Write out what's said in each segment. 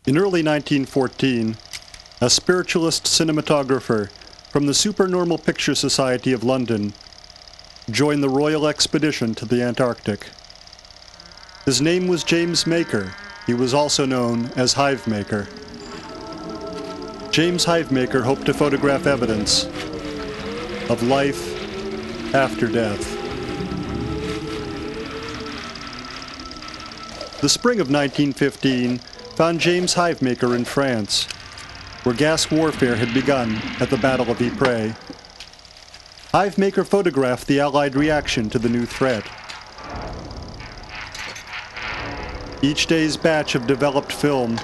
In early 1914, a spiritualist cinematographer from the Supernormal Picture Society of London joined the Royal Expedition to the Antarctic. His name was James Maker. He was also known as Hivemaker. James Hivemaker hoped to photograph evidence of life after death. The spring of 1915 found James Hivemaker in France, where gas warfare had begun at the Battle of Ypres. Hivemaker photographed the Allied reaction to the new threat. Each day's batch of developed film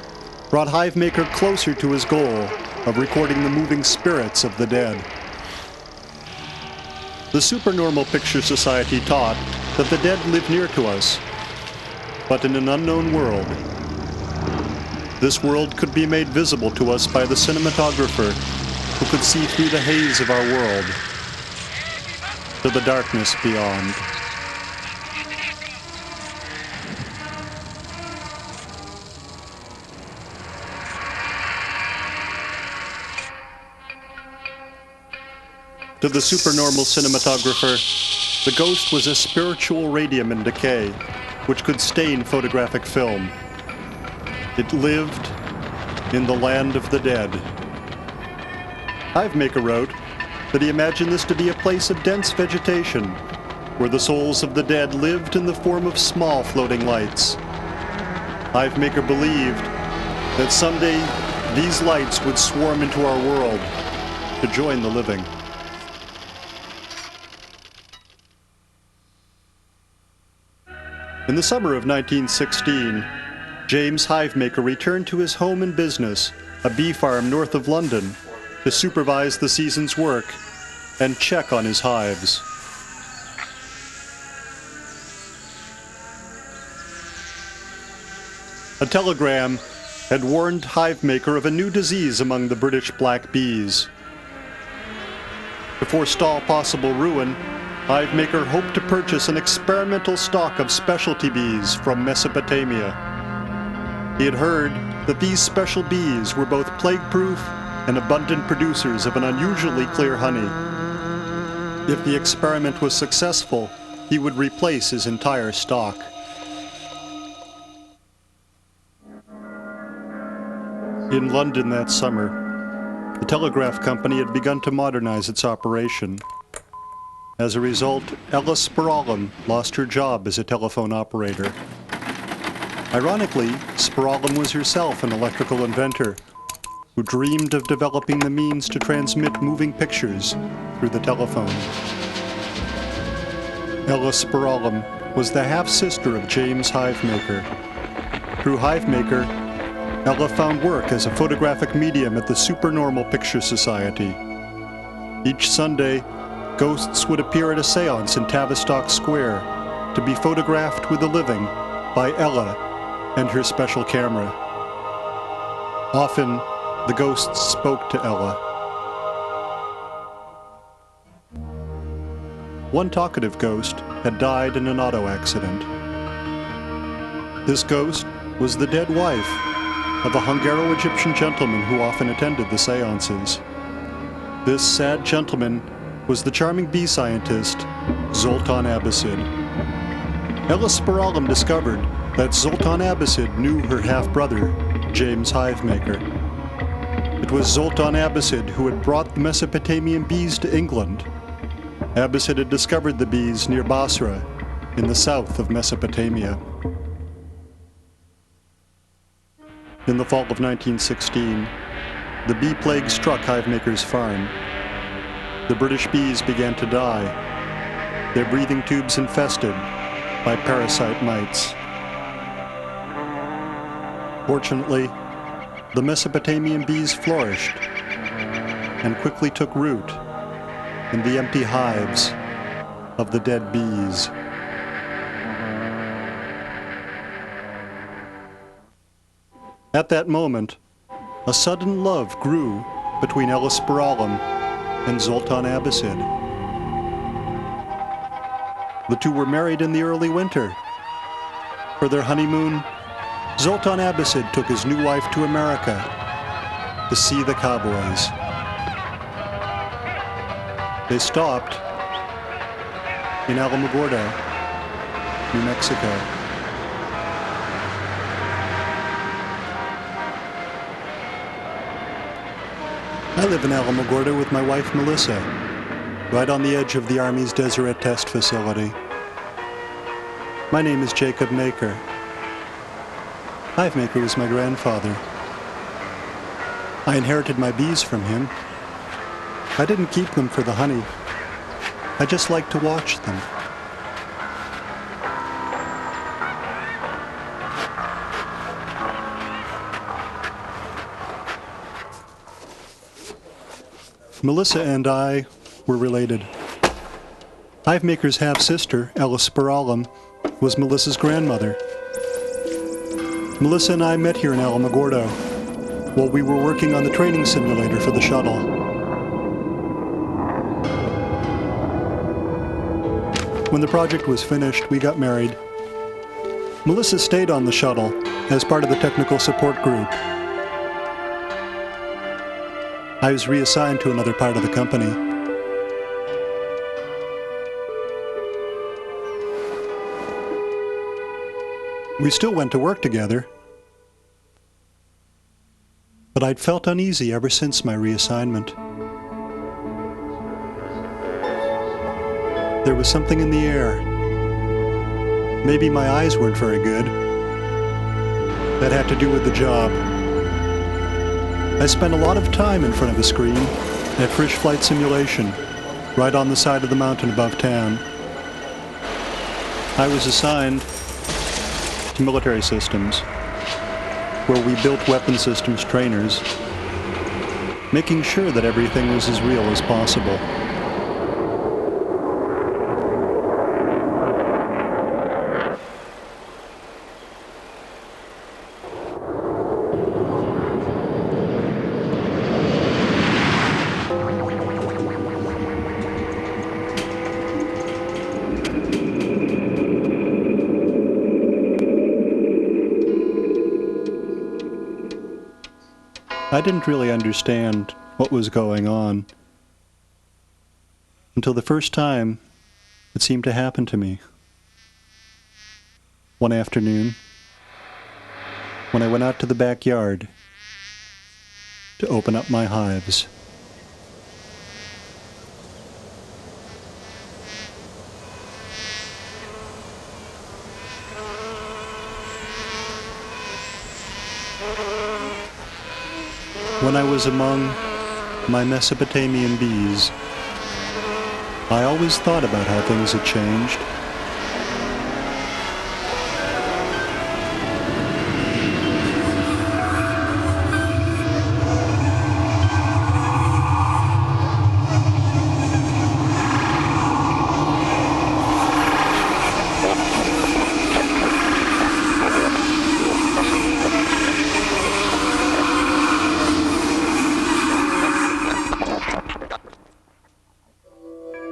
brought Hivemaker closer to his goal of recording the moving spirits of the dead. The Supernormal Picture Society taught that the dead live near to us, but in an unknown world. This world could be made visible to us by the cinematographer who could see through the haze of our world to the darkness beyond. To the supernormal cinematographer, the ghost was a spiritual radium in decay, which could stain photographic film. It lived in the land of the dead. Hivemaker wrote that he imagined this to be a place of dense vegetation, where the souls of the dead lived in the form of small floating lights. Hivemaker believed that someday these lights would swarm into our world to join the living. In the summer of 1916, James Hivemaker returned to his home and business, a bee farm north of London, to supervise the season's work and check on his hives. A telegram had warned Hivemaker of a new disease among the British black bees. To forestall possible ruin, Hivemaker hoped to purchase an experimental stock of specialty bees from Mesopotamia. He had heard that these special bees were both plague-proof and abundant producers of an unusually clear honey. If the experiment was successful, he would replace his entire stock. In London that summer, the telegraph company had begun to modernize its operation. As a result, Ella Spiralim lost her job as a telephone operator. Ironically, Spiralim was herself an electrical inventor who dreamed of developing the means to transmit moving pictures through the telephone. Ella Spiralim was the half-sister of James Hivemaker. Through Hivemaker, Ella found work as a photographic medium at the Supernormal Picture Society. Each Sunday, ghosts would appear at a seance in Tavistock Square to be photographed with the living by Ella and her special camera. Often, the ghosts spoke to Ella. One talkative ghost had died in an auto accident. This ghost was the dead wife of a Hungaro-Egyptian gentleman who often attended the seances. This sad gentleman was the charming bee scientist, Zoltan Abasid. Ella Spiralim discovered that Zoltan Abasid knew her half-brother, James Hivemaker. It was Zoltan Abasid who had brought the Mesopotamian bees to England. Abasid had discovered the bees near Basra, in the south of Mesopotamia. In the fall of 1916, the bee plague struck Hivemaker's farm. The British bees began to die, their breathing tubes infested by parasite mites. Fortunately, the Mesopotamian bees flourished and quickly took root in the empty hives of the dead bees. At that moment, a sudden love grew between Ella Spiralim and Zoltan Abasid. The two were married in the early winter. For their honeymoon, Zoltan Abbasid took his new wife to America to see the cowboys. They stopped in Alamogordo, New Mexico. I live in Alamogordo with my wife Melissa, right on the edge of the Army's Deseret Test Facility. My name is Jacob Maker. Hive Maker was my grandfather. I inherited my bees from him. I didn't keep them for the honey. I just liked to watch them. Melissa and I were related. Hive Maker's half-sister, Ella Spiralam, was Melissa's grandmother. Melissa and I met here in Alamogordo while we were working on the training simulator for the shuttle. When the project was finished, we got married. Melissa stayed on the shuttle as part of the technical support group. I was reassigned to another part of the company. We still went to work together, but I'd felt uneasy ever since my reassignment. There was something in the air. Maybe my eyes weren't very good. That had to do with the job. I spent a lot of time in front of the screen at Frisch Flight Simulation, right on the side of the mountain above town. I was assigned to military systems, where we built weapon systems trainers, making sure that everything was as real as possible. I didn't really understand what was going on until the first time it seemed to happen to me. One afternoon, when I went out to the backyard to open up my hives. When I was among my Mesopotamian bees, I always thought about how things had changed.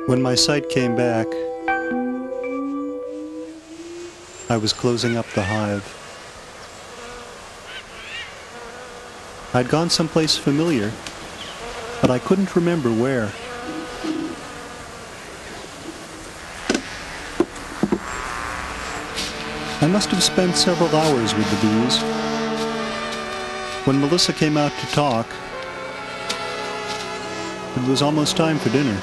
When my sight came back, I was closing up the hive. I'd gone someplace familiar, but I couldn't remember where. I must have spent several hours with the bees. When Melissa came out to talk, it was almost time for dinner.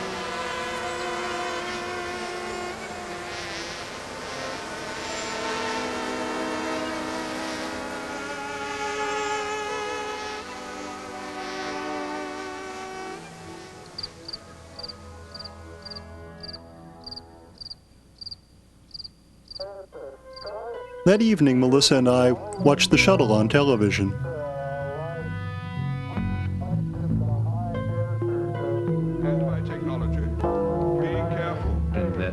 That evening, Melissa and I watched the shuttle on television. Technology. Being careful. And that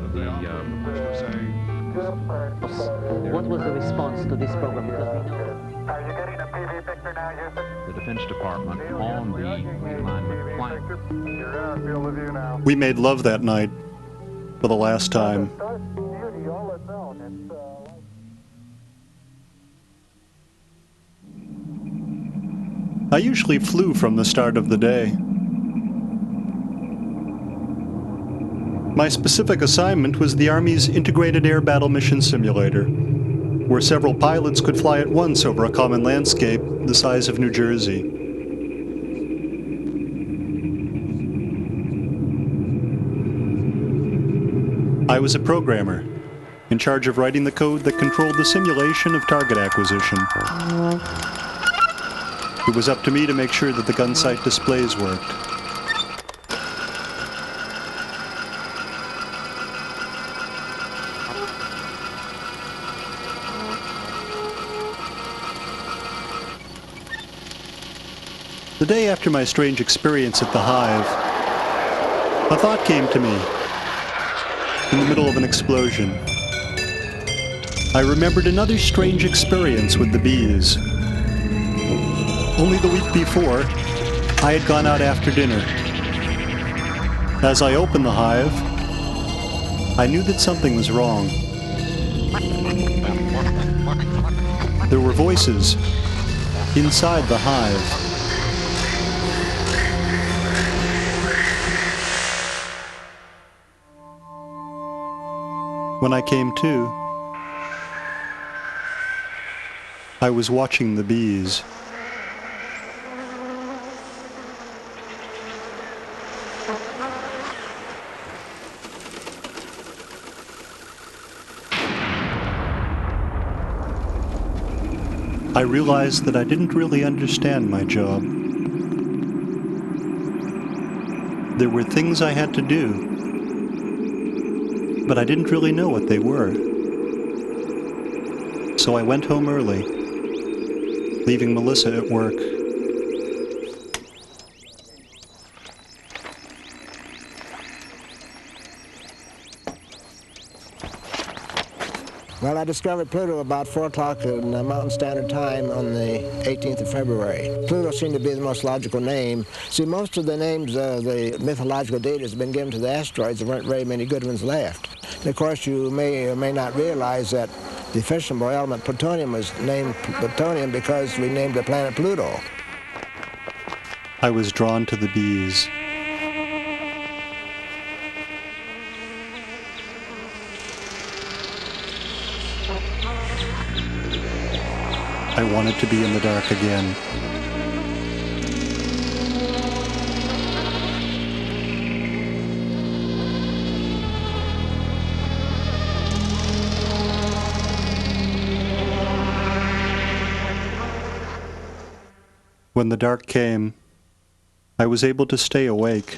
what was the response to this program? Because we know Are you getting a PV picture now, Houston? the Defense Department on the realignment plan. You're in our field of view now. We made love that night for the last time. I usually flew from the start of the day. My specific assignment was the Army's Integrated Air Battle Mission Simulator, where several pilots could fly at once over a common landscape the size of New Jersey. I was a programmer, in charge of writing the code that controlled the simulation of target acquisition. It was up to me to make sure that the gun sight displays worked. The day after my strange experience at the Hive, a thought came to me in the middle of an explosion. I remembered another strange experience with the bees. Only the week before, I had gone out after dinner. As I opened the Hive, I knew that something was wrong. There were voices inside the Hive. When I came to, I was watching the bees. I realized that I didn't really understand my job. There were things I had to do, but I didn't really know what they were. So I went home early, leaving Melissa at work. Well, I discovered Pluto about 4 o'clock in Mountain Standard Time on the 18th of February. Pluto seemed to be the most logical name. See, most of the names of the mythological deities have been given to the asteroids. There weren't very many good ones left. And of course, you may or may not realize that the fissionable element plutonium was named plutonium because we named the planet Pluto. I was drawn to the bees. I wanted to be in the dark again. When the dark came, I was able to stay awake.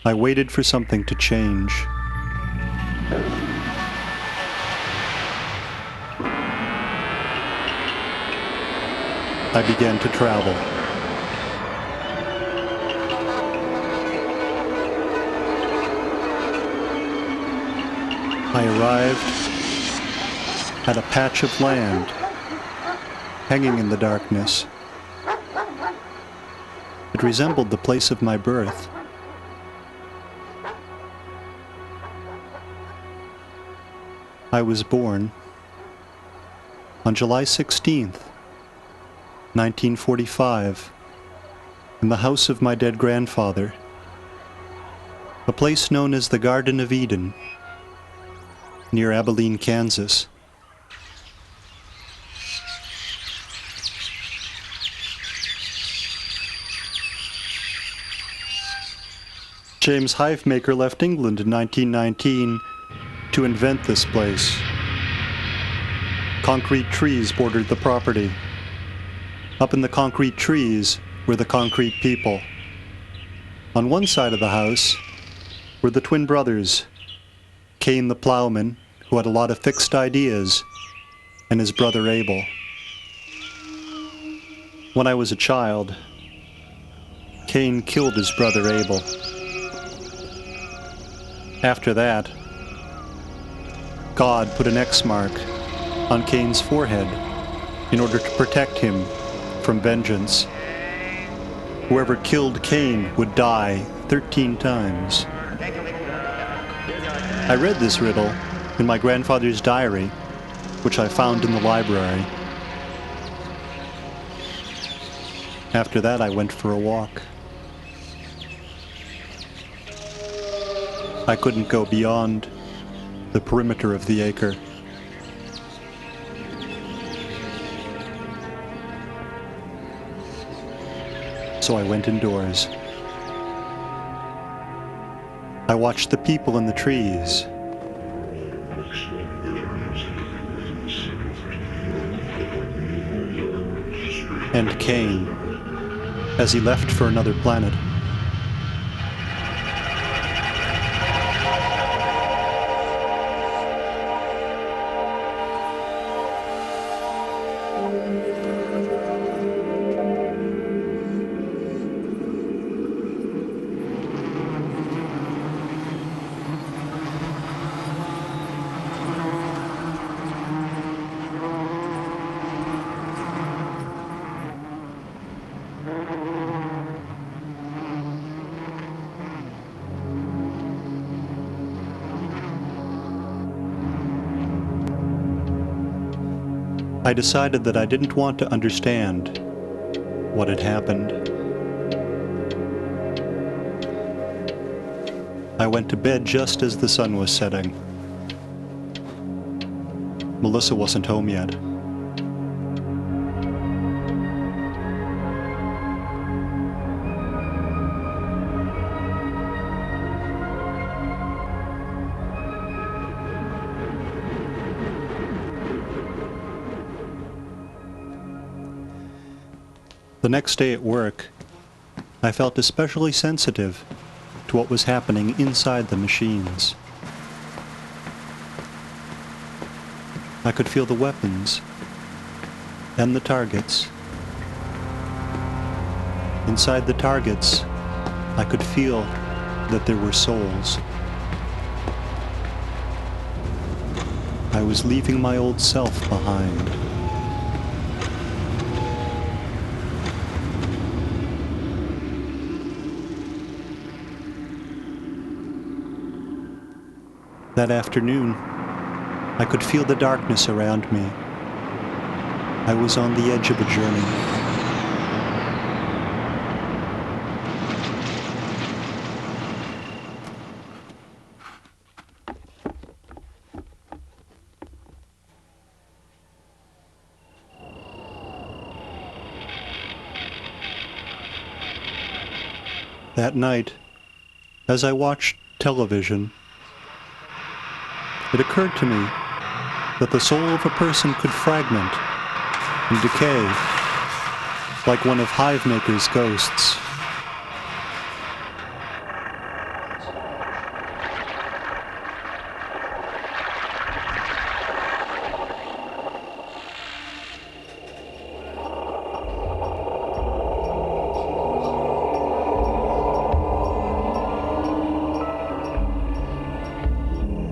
I waited for something to change. I began to travel. I arrived at a patch of land, hanging in the darkness. It resembled the place of my birth. I was born on July 16th, 1945, in the house of my dead grandfather, a place known as the Garden of Eden, near Abilene, Kansas. James Hivemaker left England in 1919 to invent this place. Concrete trees bordered the property. Up in the concrete trees were the concrete people. On one side of the house were the twin brothers, Cain the plowman, who had a lot of fixed ideas, and his brother Abel. When I was a child, Cain killed his brother Abel. After that, God put an X mark on Cain's forehead in order to protect him from vengeance. Whoever killed Cain would die 13 times. I read this riddle in my grandfather's diary, which I found in the library. After that, I went for a walk. I couldn't go beyond the perimeter of the acre. So I went indoors. I watched the people in the trees. And Cain, as he left for another planet. I decided that I didn't want to understand what had happened. I went to bed just as the sun was setting. Melissa wasn't home yet. The next day at work, I felt especially sensitive to what was happening inside the machines. I could feel the weapons and the targets. Inside the targets, I could feel that there were souls. I was leaving my old self behind. That afternoon, I could feel the darkness around me. I was on the edge of a journey. That night, as I watched television, it occurred to me that the soul of a person could fragment and decay like one of Hivemaker's ghosts.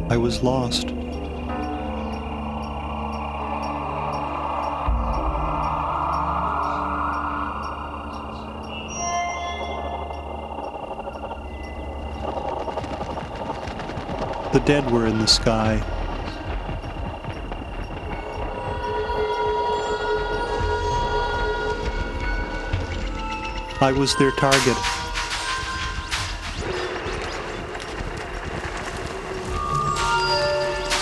I was lost. The dead were in the sky. I was their target.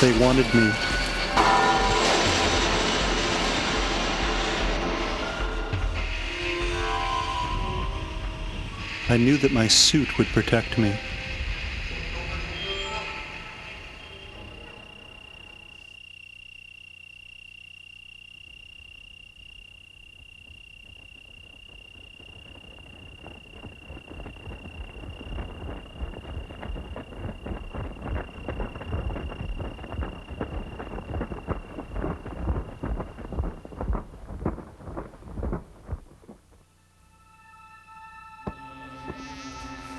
They wanted me. I knew that my suit would protect me.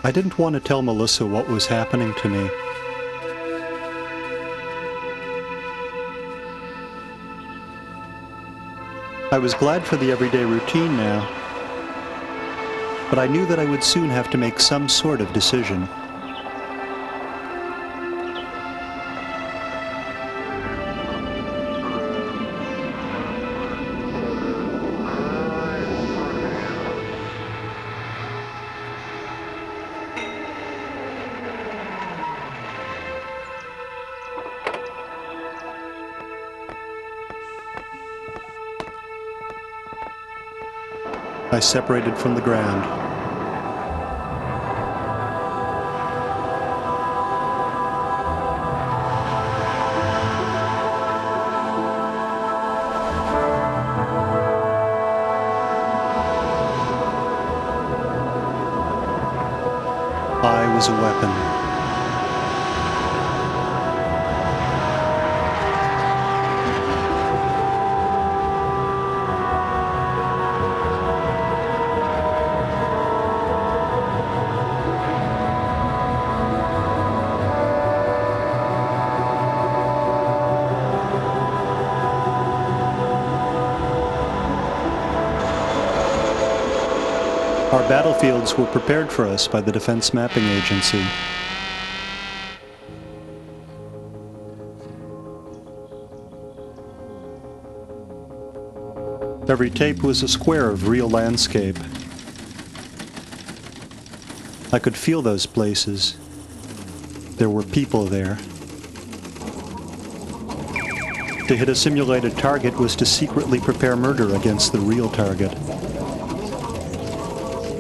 I didn't want to tell Melissa what was happening to me. I was glad for the everyday routine now, but I knew that I would soon have to make some sort of decision. I separated from the ground. I was a weapon. Our battlefields were prepared for us by the Defense Mapping Agency. Every tape was a square of real landscape. I could feel those places. There were people there. To hit a simulated target was to secretly prepare murder against the real target.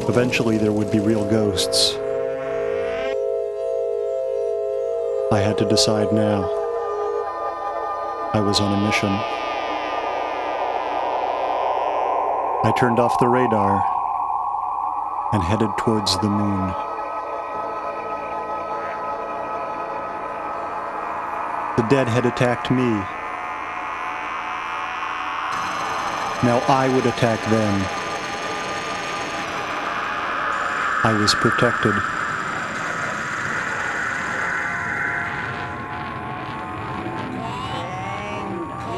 Eventually there would be real ghosts. I had to decide now. I was on a mission. I turned off the radar and headed towards the moon. The dead had attacked me. Now I would attack them. I was protected.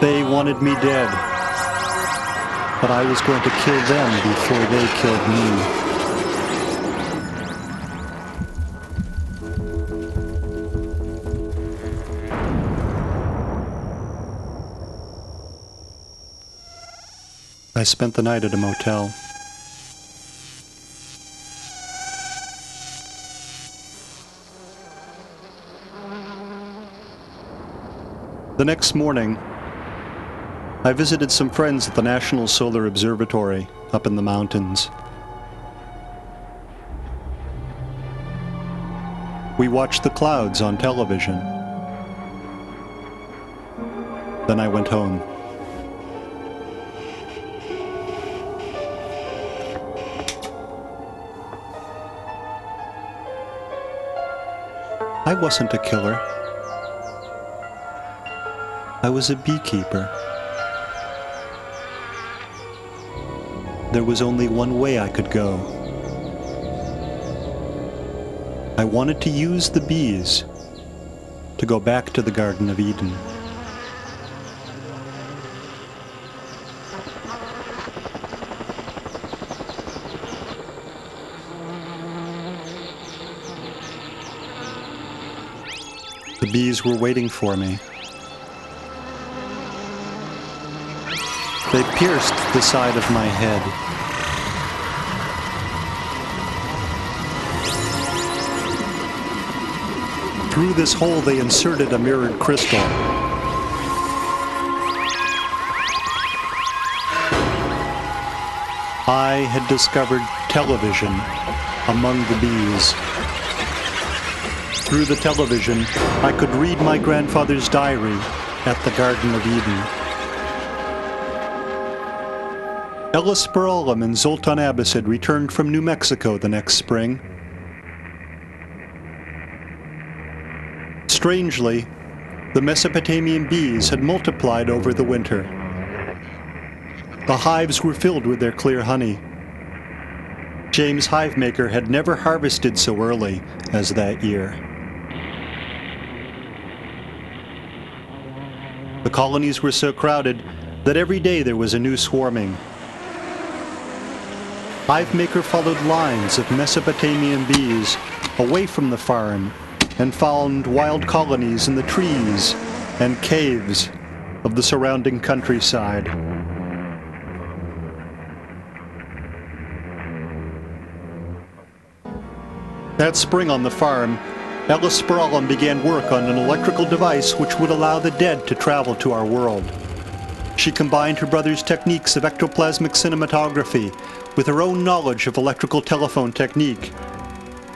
They wanted me dead, but I was going to kill them before they killed me. I spent the night at a motel. The next morning, I visited some friends at the National Solar Observatory up in the mountains. We watched the clouds on television. Then I went home. I wasn't a killer. I was a beekeeper. There was only one way I could go. I wanted to use the bees to go back to the Garden of Eden. The bees were waiting for me. They pierced the side of my head. Through this hole they inserted a mirrored crystal. I had discovered television among the bees. Through the television, I could read my grandfather's diary at the Garden of Eden. Ellis Speralim and Zoltan Abbasid returned from New Mexico the next spring. Strangely, the Mesopotamian bees had multiplied over the winter. The hives were filled with their clear honey. James Hivemaker had never harvested so early as that year. The colonies were so crowded that every day there was a new swarming. Hivemaker followed lines of Mesopotamian bees away from the farm and found wild colonies in the trees and caves of the surrounding countryside. That spring on the farm, Ellis Speralim began work on an electrical device which would allow the dead to travel to our world. She combined her brother's techniques of ectoplasmic cinematography with her own knowledge of electrical telephone technique.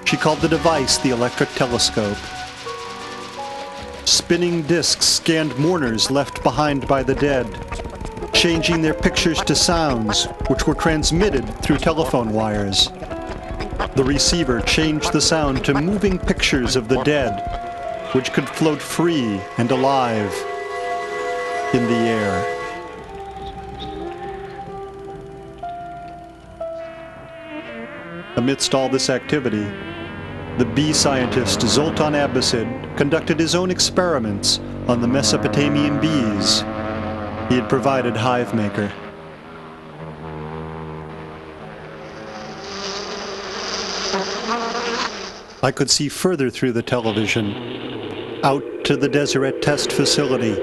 She called the device the electric telescope. Spinning discs scanned mourners left behind by the dead, changing their pictures to sounds which were transmitted through telephone wires. The receiver changed the sound to moving pictures of the dead, which could float free and alive in the air. Amidst all this activity, the bee scientist Zoltan Abbasid conducted his own experiments on the Mesopotamian bees he had provided hive maker. I could see further through the television, out to the Deseret test facility,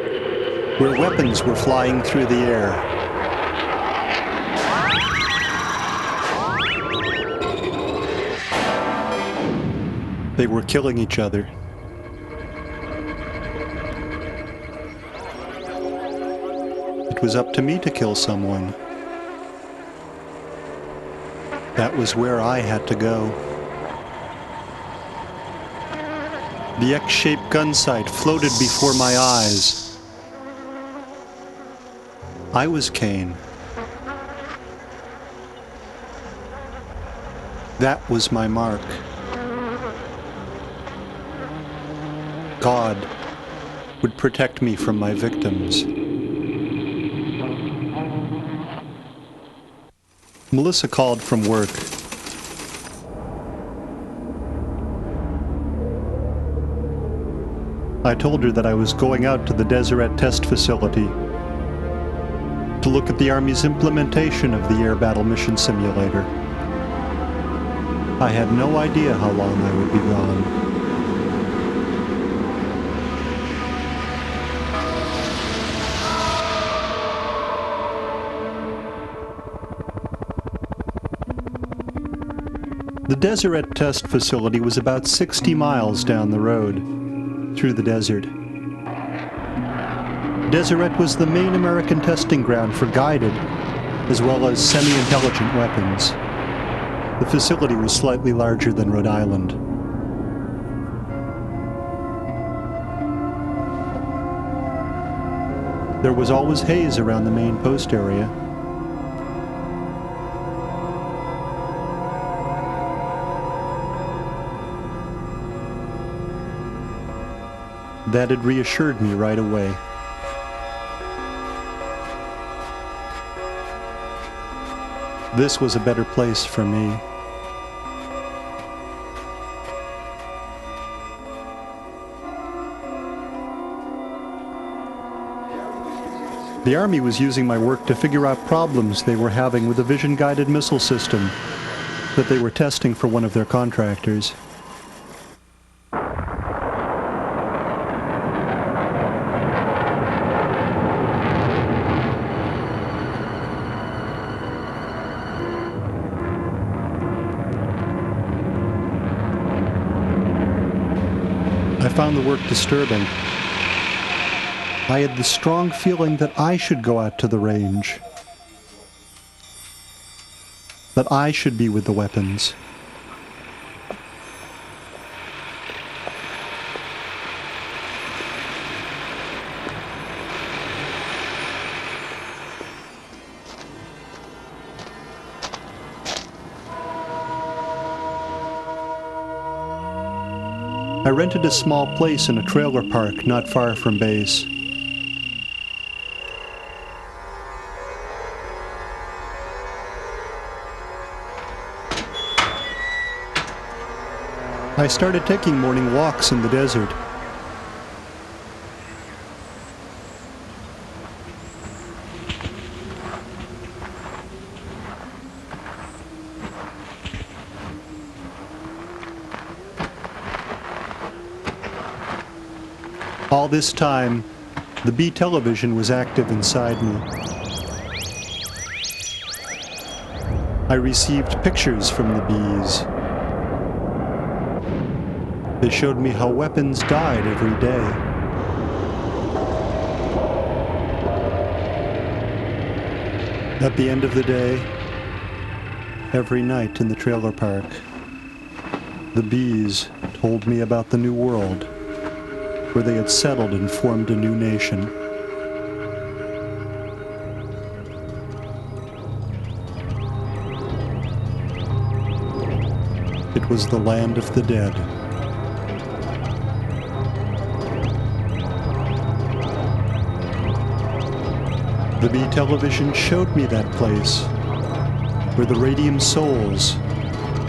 where weapons were flying through the air. They were killing each other. It was up to me to kill someone. That was where I had to go. The X-shaped gun sight floated before my eyes. I was Cain. That was my mark. God would protect me from my victims. Melissa called from work. I told her that I was going out to the Deseret test facility to look at the Army's implementation of the Air Battle Mission Simulator. I had no idea how long I would be gone. The Deseret test facility was about 60 miles down the road, through the desert. Deseret was the main American testing ground for guided, as well as semi-intelligent weapons. The facility was slightly larger than Rhode Island. There was always haze around the main post area. That had reassured me right away. This was a better place for me. The Army was using my work to figure out problems they were having with a vision-guided missile system that they were testing for one of their contractors. I found the work disturbing. I had the strong feeling that I should go out to the range. That I should be with the weapons. I rented a small place in a trailer park not far from base. I started taking morning walks in the desert. All this time, the bee television was active inside me. I received pictures from the bees. They showed me how weapons died every day. At the end of the day, every night in the trailer park, the bees told me about the new world, where they had settled and formed a new nation. It was the land of the dead. The Bee television showed me that place, where the radium souls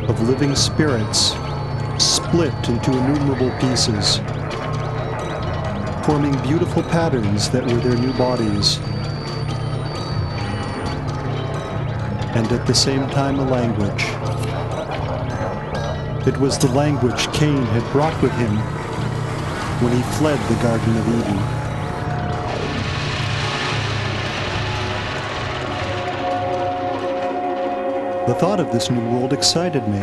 of living spirits split into innumerable pieces, forming beautiful patterns that were their new bodies, and at the same time a language. It was the language Cain had brought with him when he fled the Garden of Eden. The thought of this new world excited me.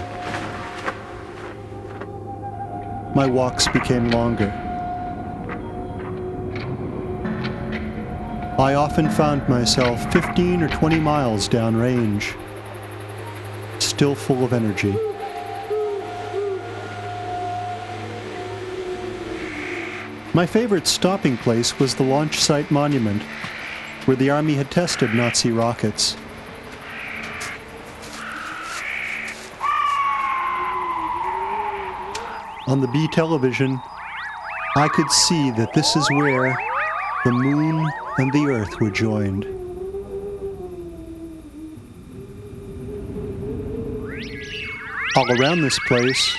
My walks became longer. I often found myself 15 or 20 miles downrange, still full of energy. My favorite stopping place was the launch site monument, where the Army had tested Nazi rockets. On the Bee television, I could see that this is where the moon and the earth were joined. All around this place,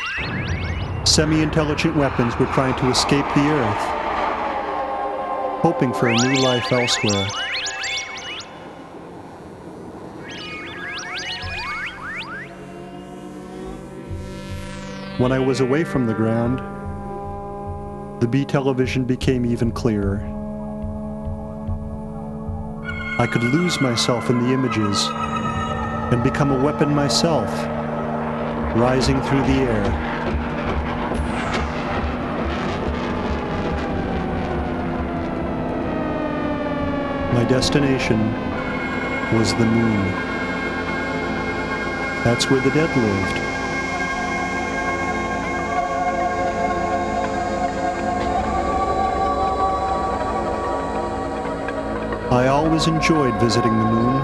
semi-intelligent weapons were trying to escape the earth, hoping for a new life elsewhere. When I was away from the ground, the Bee television became even clearer. I could lose myself in the images and become a weapon myself, rising through the air. My destination was the moon. That's where the dead lived. I always enjoyed visiting the moon.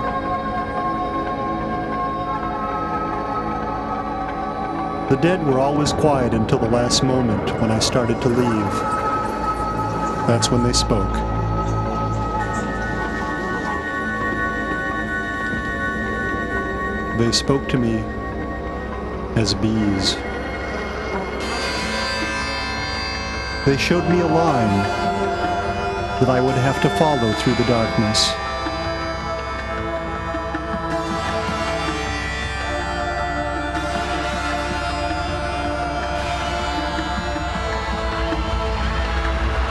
The dead were always quiet until the last moment when I started to leave. That's when they spoke. They spoke to me as bees. They showed me a line that I would have to follow through the darkness.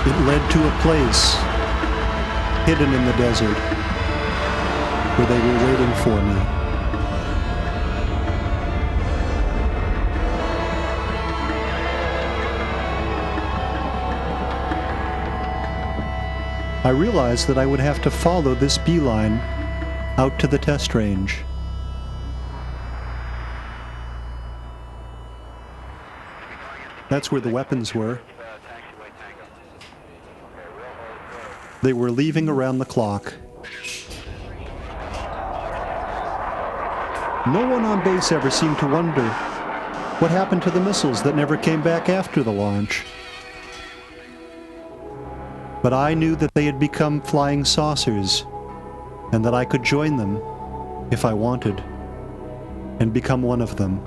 It led to a place hidden in the desert where they were waiting for me. I realized that I would have to follow this beeline out to the test range. That's where the weapons were. They were leaving around the clock. No one on base ever seemed to wonder what happened to the missiles that never came back after the launch. But I knew that they had become flying saucers, and that I could join them if I wanted, and become one of them.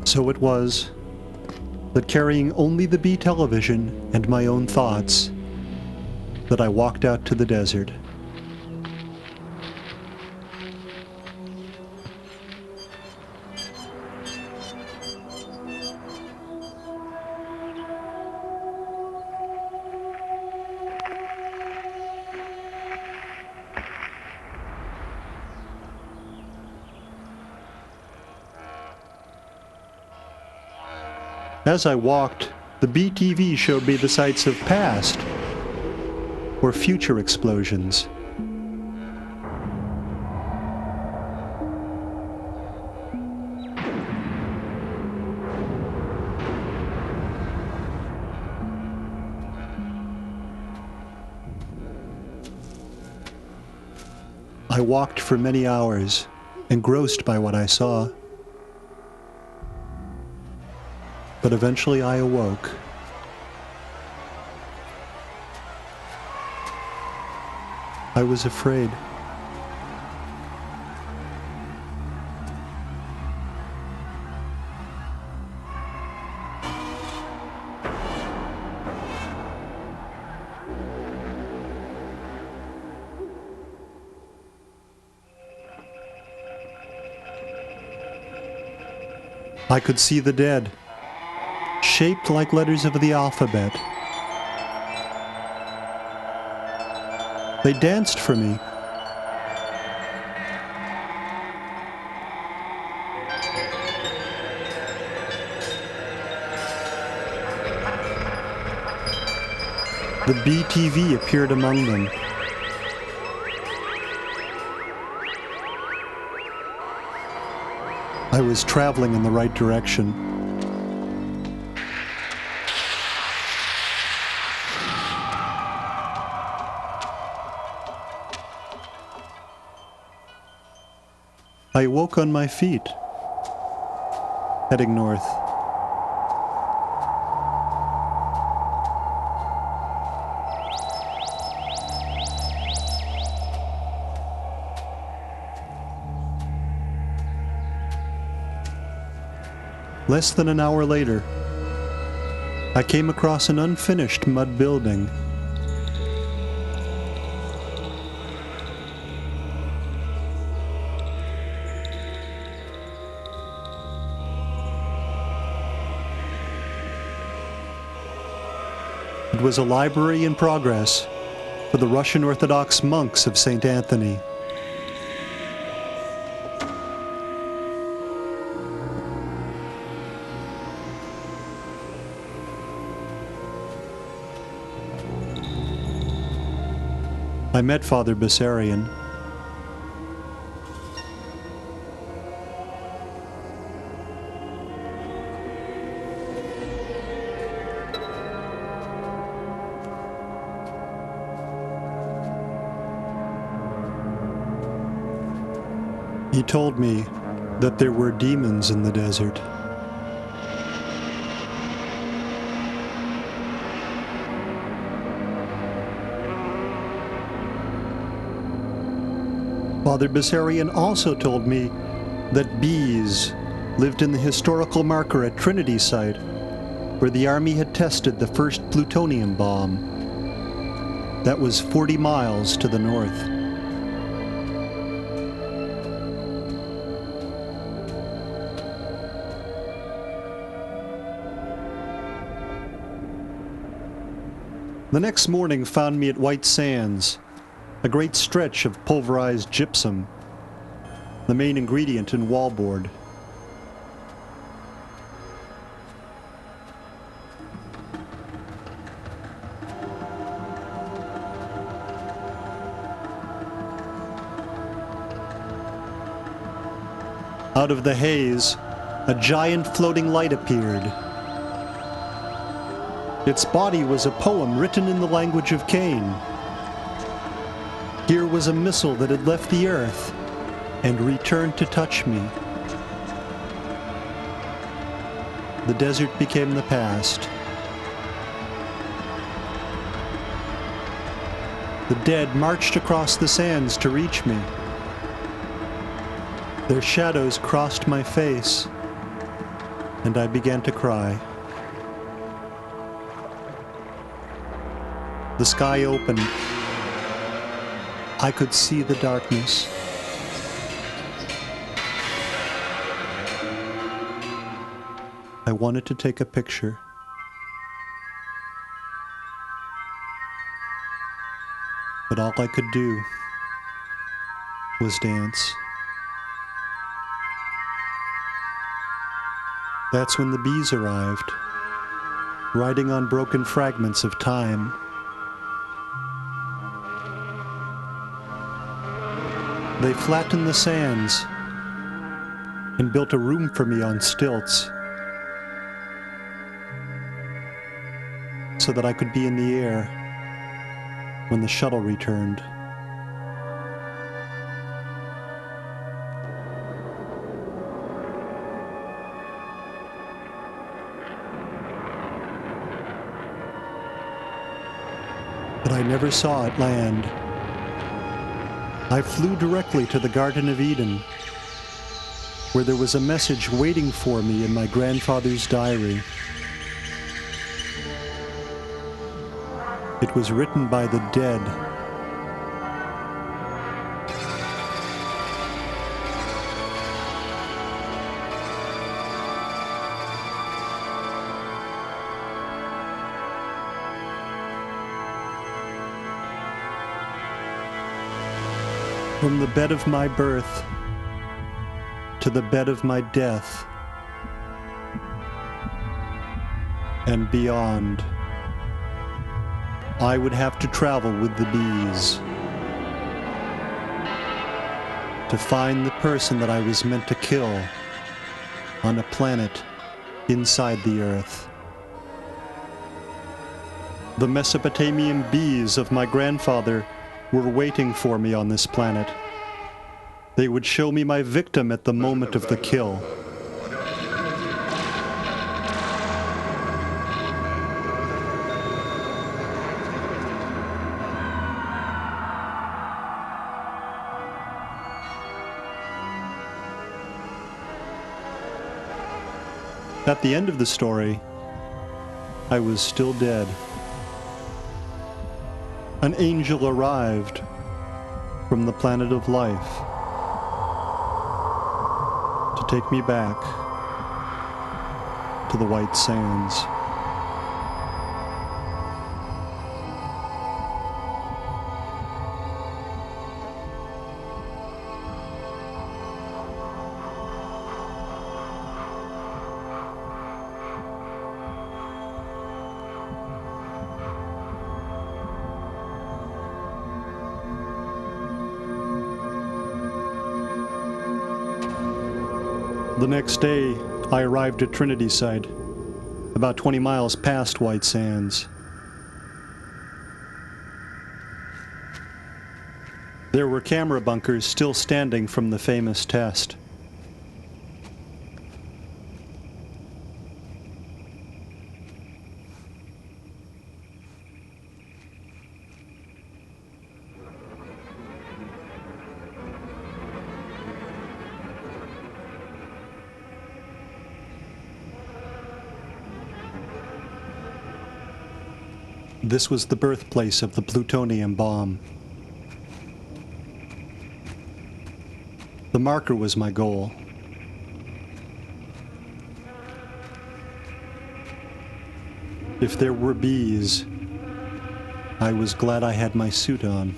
So it was that, carrying only the Bee television and my own thoughts, that I walked out to the desert. As I walked, The BTV showed me the sites of past or future explosions. I walked for many hours, engrossed by what I saw. But eventually I awoke. I was afraid. I could see the dead, shaped like letters of the alphabet. They danced for me. The BTV appeared among them. I was traveling in the right direction. I woke on my feet, heading north. Less than an hour later, I came across an unfinished mud building. It was a library in progress for the Russian Orthodox monks of St. Anthony. I met Father Bessarion. He told me that there were demons in the desert. Father Bessarion also told me that bees lived in the historical marker at Trinity site, where the Army had tested the first plutonium bomb. That was 40 miles to the north. The next morning found me at White Sands, a great stretch of pulverized gypsum, the main ingredient in wallboard. Out of the haze, a giant floating light appeared. Its body was a poem written in the language of Cain. Here was a missile that had left the earth and returned to touch me. The desert became the past. The dead marched across the sands to reach me. Their shadows crossed my face, and I began to cry. The sky opened. I could see the darkness. I wanted to take a picture. But all I could do was dance. That's when the bees arrived. riding on broken fragments of time. They flattened the sands and built a room for me on stilts so that I could be in the air when the shuttle returned. But I never saw it land. I flew directly to the Garden of Eden, where there was a message waiting for me in my grandfather's diary. It was written by the dead. From the bed of my birth to the bed of my death and beyond, I would have to travel with the bees to find the person that I was meant to kill on a planet inside the earth. The Mesopotamian bees of my grandfather were waiting for me on this planet. They would show me my victim at the moment of the kill. At the end of the story, I was still dead. An angel arrived from the planet of life to take me back to the white sands. The next day, I arrived at Trinity Site, about 20 miles past White Sands. There were camera bunkers still standing from the famous test. This was the birthplace of the plutonium bomb. The marker was my goal. If there were bees, I was glad I had my suit on.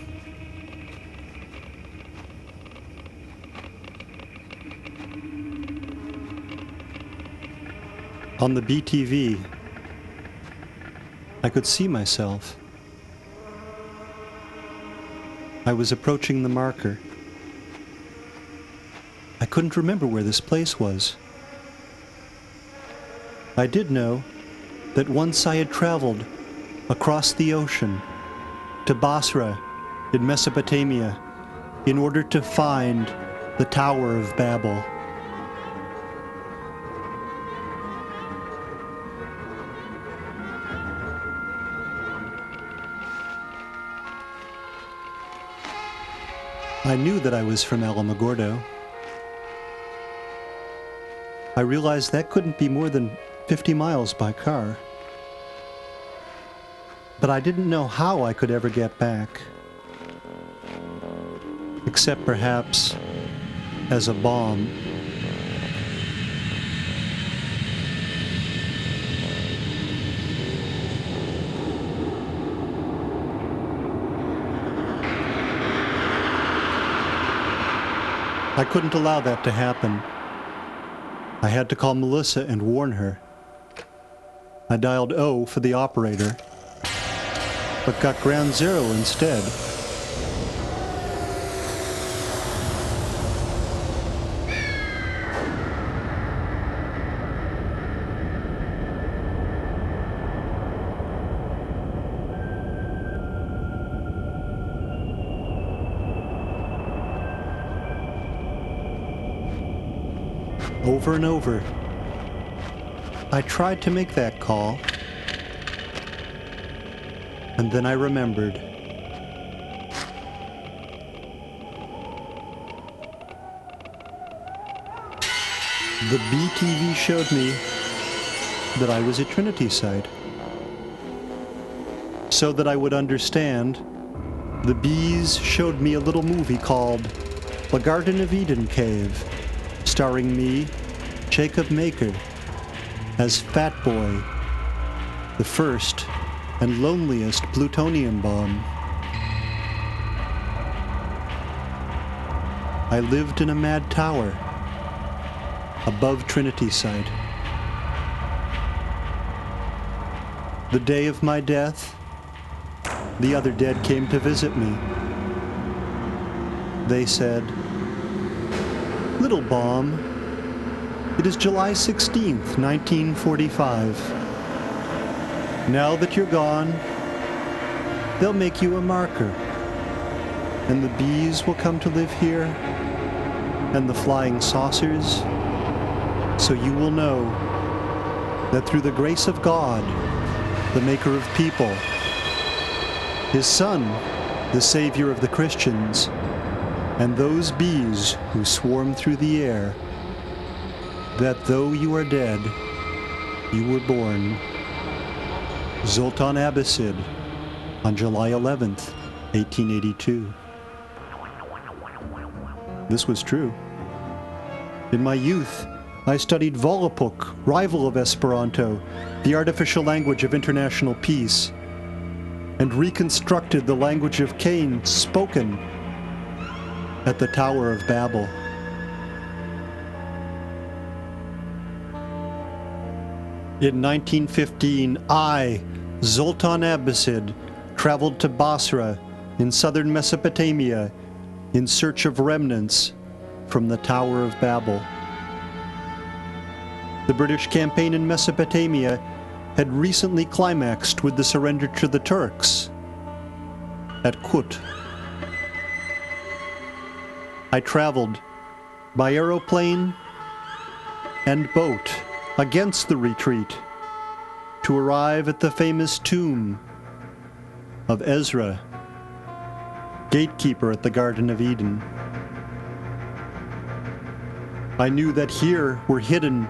On the BTV, I could see myself. I was approaching the marker. I couldn't remember where this place was. I did know that once I had traveled across the ocean to Basra in Mesopotamia in order to find the Tower of Babel. I knew that I was from Alamogordo. I realized that couldn't be more than 50 miles by car. But I didn't know how I could ever get back. Except perhaps as a bomb. I couldn't allow that to happen. I had to call Melissa and warn her. I dialed O for the operator, but got ground zero instead. Over and over, I tried to make that call, and then I remembered. The BTV showed me that I was at Trinity site. So that I would understand, the bees showed me a little movie called The Garden of Eden Cave, starring me, Jacob Maker, as Fat Boy, the first and loneliest plutonium bomb. I lived in a mad tower above Trinity site. The day of my death, the other dead came to visit me. They said, "Little bomb, it is July 16th, 1945. Now that you're gone, they'll make you a marker, and the bees will come to live here, and the flying saucers, so you will know that through the grace of God, the maker of people, his Son, the Savior of the Christians, and those bees who swarm through the air, that though you are dead, you were born." Zoltan Abbasid, on July 11th, 1882. This was true. In my youth, I studied Volapük, rival of Esperanto, the artificial language of international peace, and reconstructed the language of Cain spoken at the Tower of Babel. In 1915, I, Zoltan Abbasid, traveled to Basra in southern Mesopotamia in search of remnants from the Tower of Babel. The British campaign in Mesopotamia had recently climaxed with the surrender to the Turks at Kut. I traveled by aeroplane and boat against the retreat to arrive at the famous tomb of Ezra, gatekeeper at the Garden of Eden. I knew that here were hidden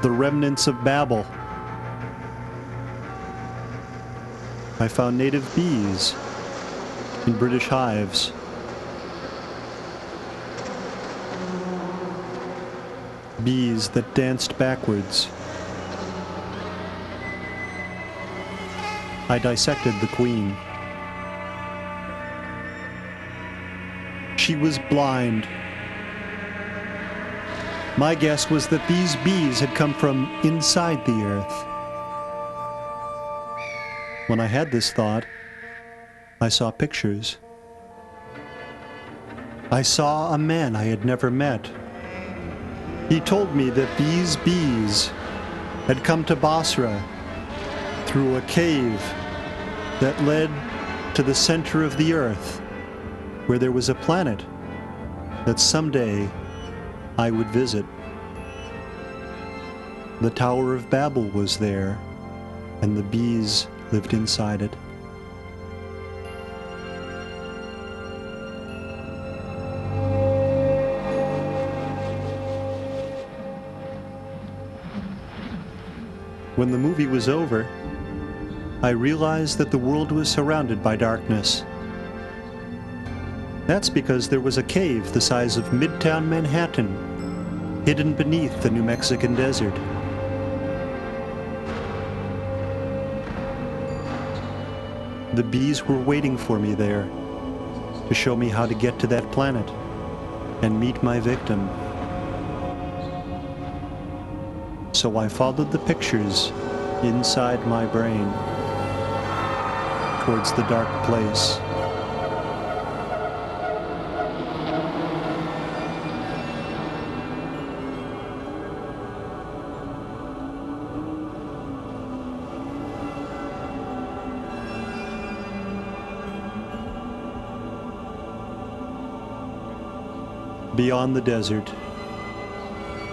the remnants of Babel. I found native bees in British hives. Bees that danced backwards. I dissected the queen. She was blind. My guess was that these bees had come from inside the earth. When I had this thought, I saw pictures. I saw a man I had never met. He told me that these bees had come to Basra through a cave that led to the center of the earth, where there was a planet that someday I would visit. The Tower of Babel was there, and the bees lived inside it. When the movie was over, I realized that the world was surrounded by darkness. That's because there was a cave the size of Midtown Manhattan, hidden beneath the New Mexican desert. The bees were waiting for me there to show me how to get to that planet and meet my victim. So I followed the pictures inside my brain, towards the dark place. Beyond the desert,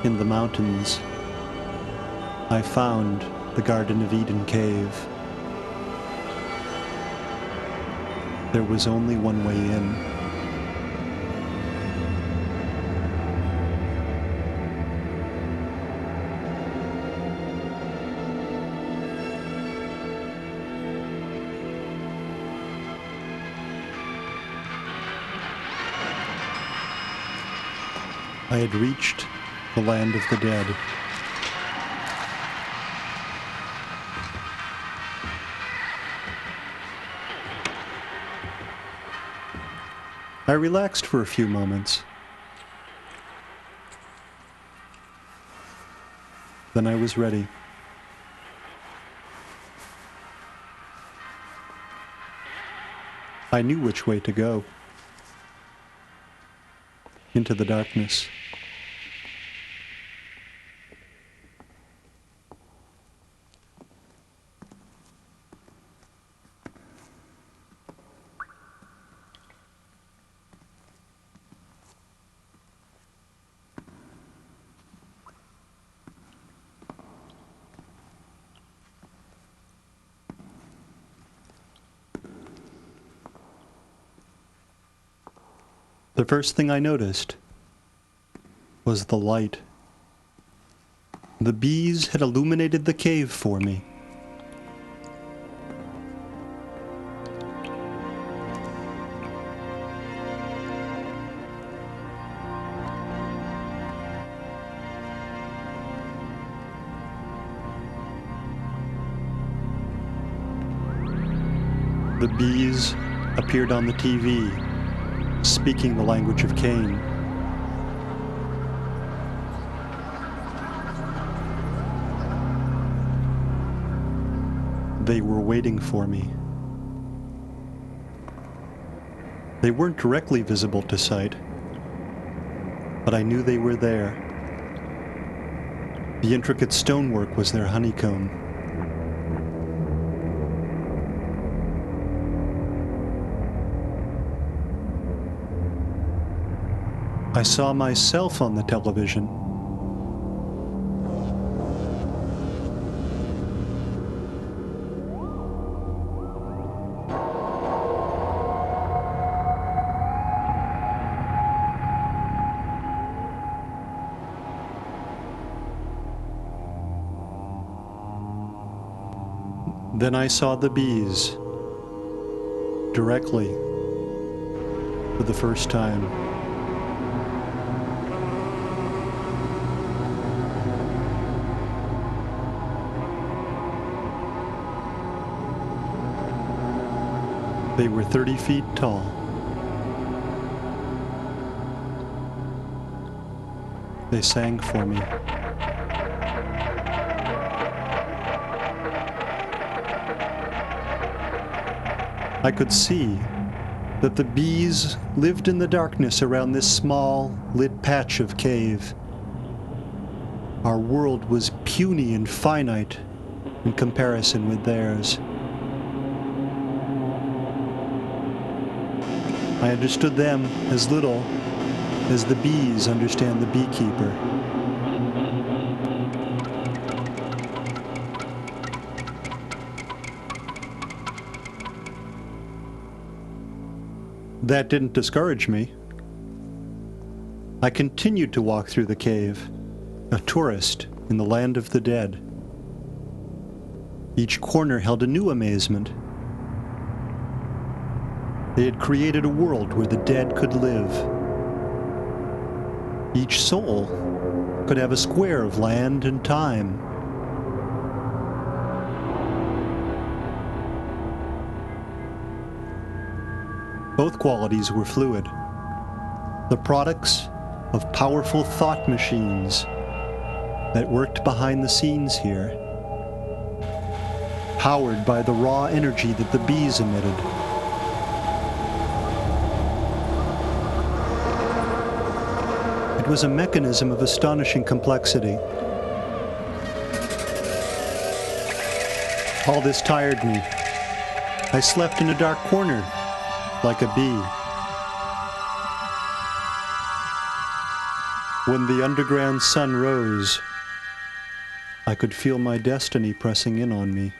in the mountains, I found the Garden of Eden cave. There was only one way in. I had reached the land of the dead. I relaxed for a few moments. Then I was ready. I knew which way to go. Into the darkness. The first thing I noticed was the light. The bees had illuminated the cave for me. The bees appeared on the TV, speaking the language of Cain. They were waiting for me. They weren't directly visible to sight, but I knew they were there. The intricate stonework was their honeycomb. I saw myself on the television. Then I saw the bees directly for the first time. They were 30 feet tall. They sang for me. I could see that the bees lived in the darkness around this small, lit patch of cave. Our world was puny and finite in comparison with theirs. I understood them as little as the bees understand the beekeeper. That didn't discourage me. I continued to walk through the cave, a tourist in the land of the dead. Each corner held a new amazement. They had created a world where the dead could live. Each soul could have a square of land and time. Both qualities were fluid, the products of powerful thought machines that worked behind the scenes here. powered by the raw energy that the bees emitted. It was a mechanism of astonishing complexity. All this tired me. I slept in a dark corner, like a bee. When the underground sun rose, I could feel my destiny pressing in on me.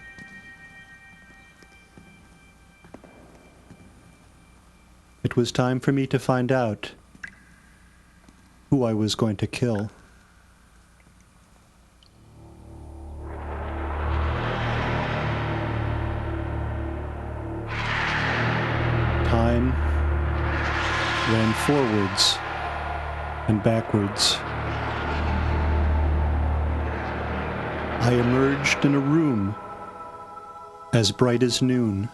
It was time for me to find out who I was going to kill. Time ran forwards and backwards. I emerged in a room as bright as noon,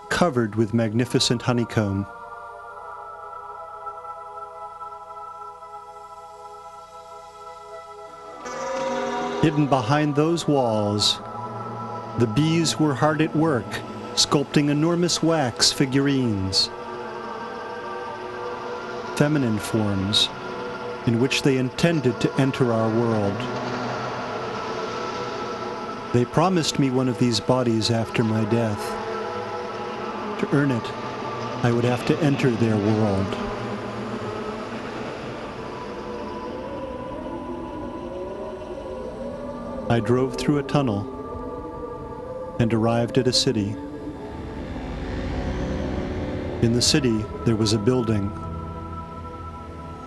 covered with magnificent honeycomb. Hidden behind those walls, the bees were hard at work, sculpting enormous wax figurines, feminine forms in which they intended to enter our world. They promised me one of these bodies after my death. To earn it, I would have to enter their world. I drove through a tunnel and arrived at a city. In the city, there was a building.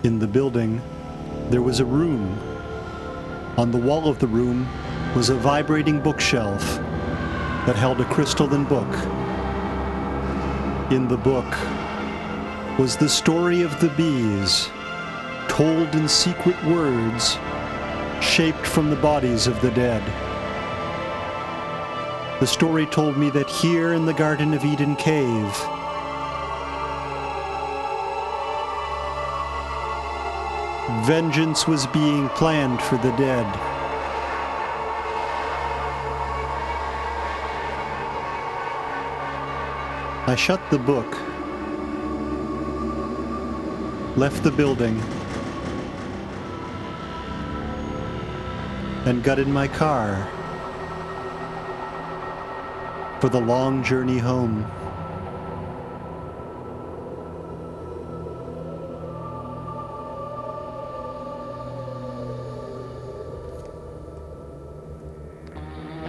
In the building, there was a room. On the wall of the room was a vibrating bookshelf that held a crystalline book. In the book was the story of the bees, told in secret words, shaped from the bodies of the dead. The story told me that here in the Garden of Eden cave, vengeance was being planned for the dead. I shut the book, left the building, and got in my car for the long journey home.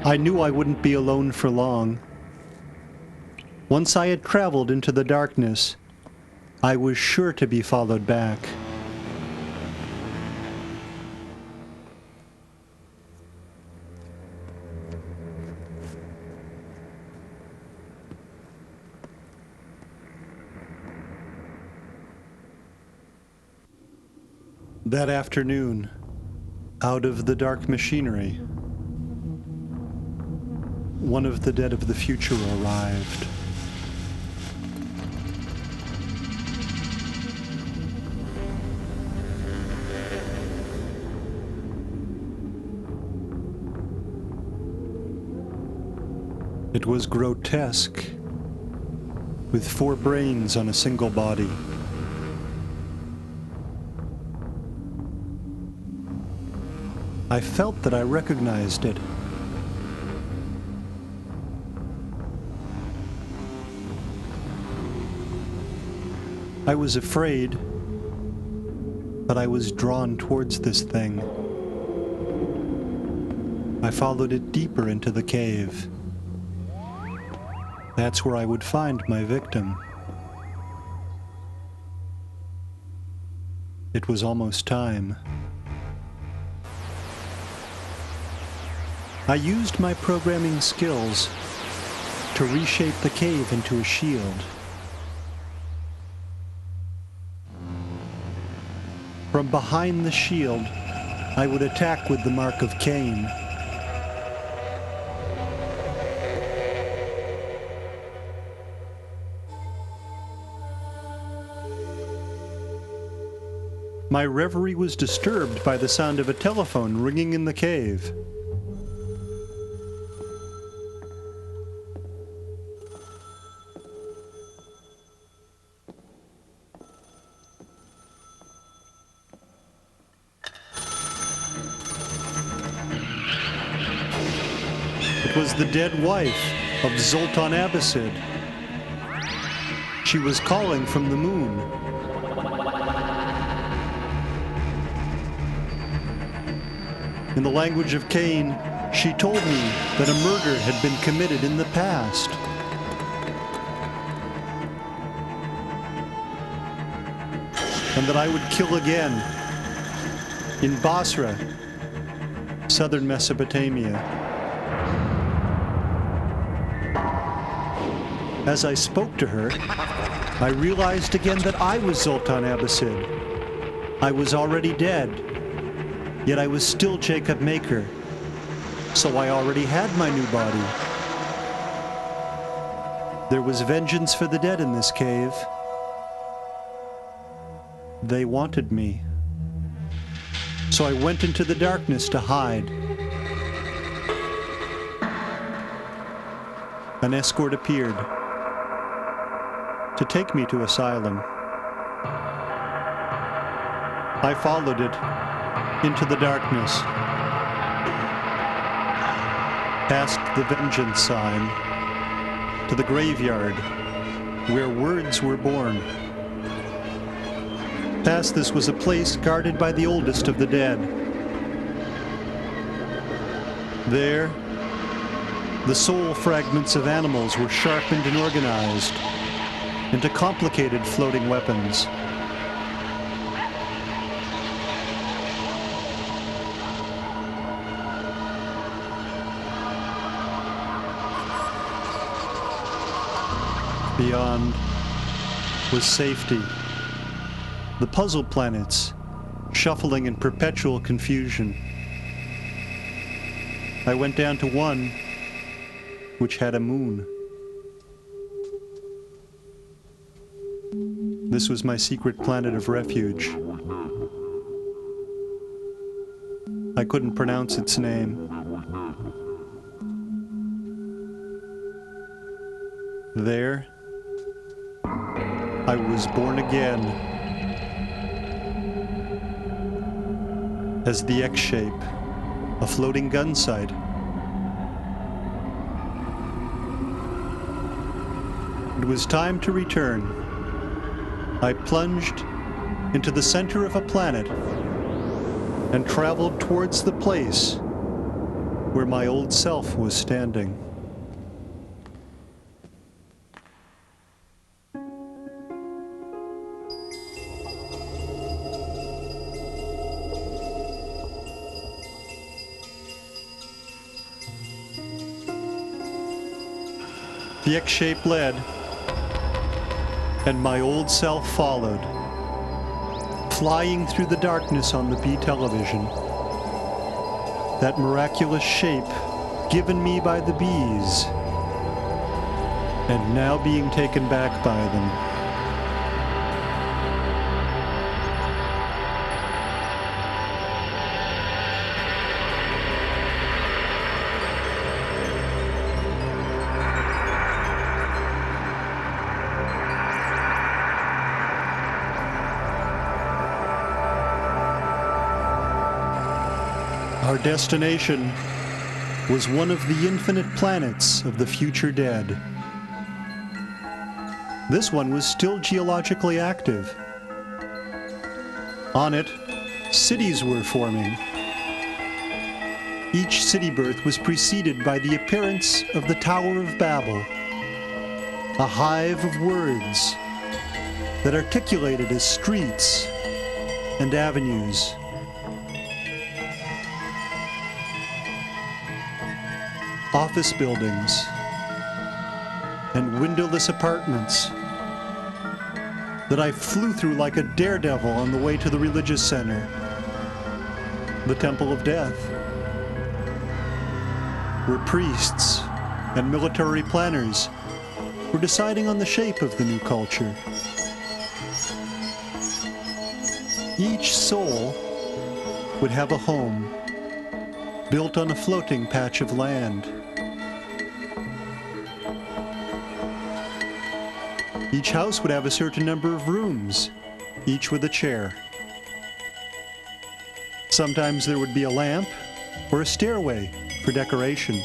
I knew I wouldn't be alone for long. Once I had traveled into the darkness, I was sure to be followed back. That afternoon, out of the dark machinery, one of the dead of the future arrived. It was grotesque, with 4 brains on a single body. I felt that I recognized it. I was afraid, but I was drawn towards this thing. I followed it deeper into the cave. That's where I would find my victim. It was almost time. I used my programming skills to reshape the cave into a shield. From behind the shield, I would attack with the mark of Cain. My reverie was disturbed by the sound of a telephone ringing in the cave. It was the dead wife of Zoltan Abbasid. She was calling from the moon. In the language of Cain, she told me that a murder had been committed in the past. And that I would kill again in Basra, southern Mesopotamia. As I spoke to her, I realized again that I was Zoltan Abbasid. I was already dead, yet I was still Jacob Maker, so I already had my new body. There was vengeance for the dead in this cave. They wanted me. So I went into the darkness to hide. An escort appeared to take me to asylum. I followed it into the darkness, past the vengeance sign, to the graveyard where words were born. Past this was a place guarded by the oldest of the dead. There, the soul fragments of animals were sharpened and organized into complicated floating weapons. Beyond was safety. The puzzle planets, shuffling in perpetual confusion. I went down to one, which had a moon. This was my secret planet of refuge. I couldn't pronounce its name. There, I was born again as the X-shape, a floating gun sight. It was time to return. I plunged into the center of a planet and traveled towards the place where my old self was standing. The X-shape led, and my old self followed, flying through the darkness on the B television. That miraculous shape given me by the bees, and now being taken back by them. Our destination was one of the infinite planets of the future dead. This one was still geologically active. On it, cities were forming. Each city birth was preceded by the appearance of the Tower of Babel, a hive of words that articulated as streets and avenues. Office buildings and windowless apartments that I flew through like a daredevil on the way to the religious center, the Temple of Death, where priests and military planners were deciding on the shape of the new culture. Each soul would have a home built on a floating patch of land. Each house would have a certain number of rooms, each with a chair. Sometimes there would be a lamp or a stairway for decoration.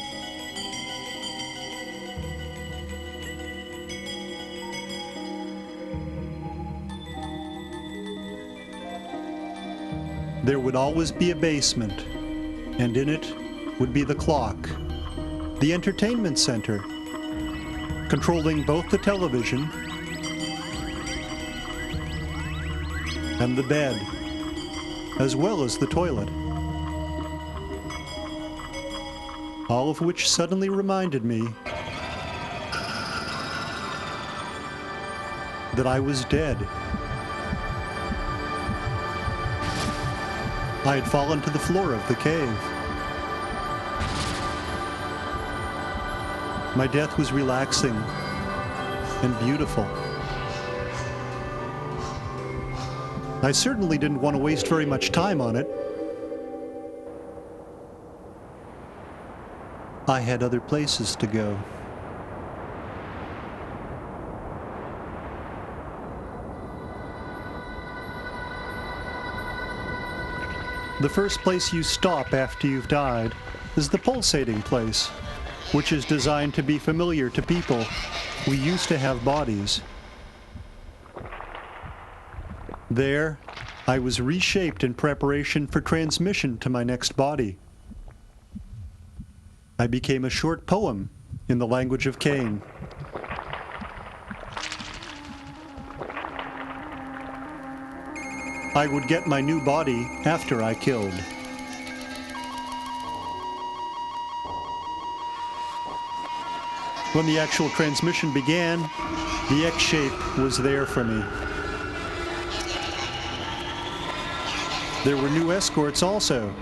There would always be a basement, and in it would be the clock, the entertainment center, controlling both the television and the bed, as well as the toilet. All of which suddenly reminded me that I was dead. I had fallen to the floor of the cave. My death was relaxing and beautiful. I certainly didn't want to waste very much time on it. I had other places to go. The first place you stop after you've died is the pulsating place, which is designed to be familiar to people who used to have bodies. There, I was reshaped in preparation for transmission to my next body. I became a short poem in the language of Cain. I would get my new body after I killed. When the actual transmission began, the X shape was there for me. There were new escorts also,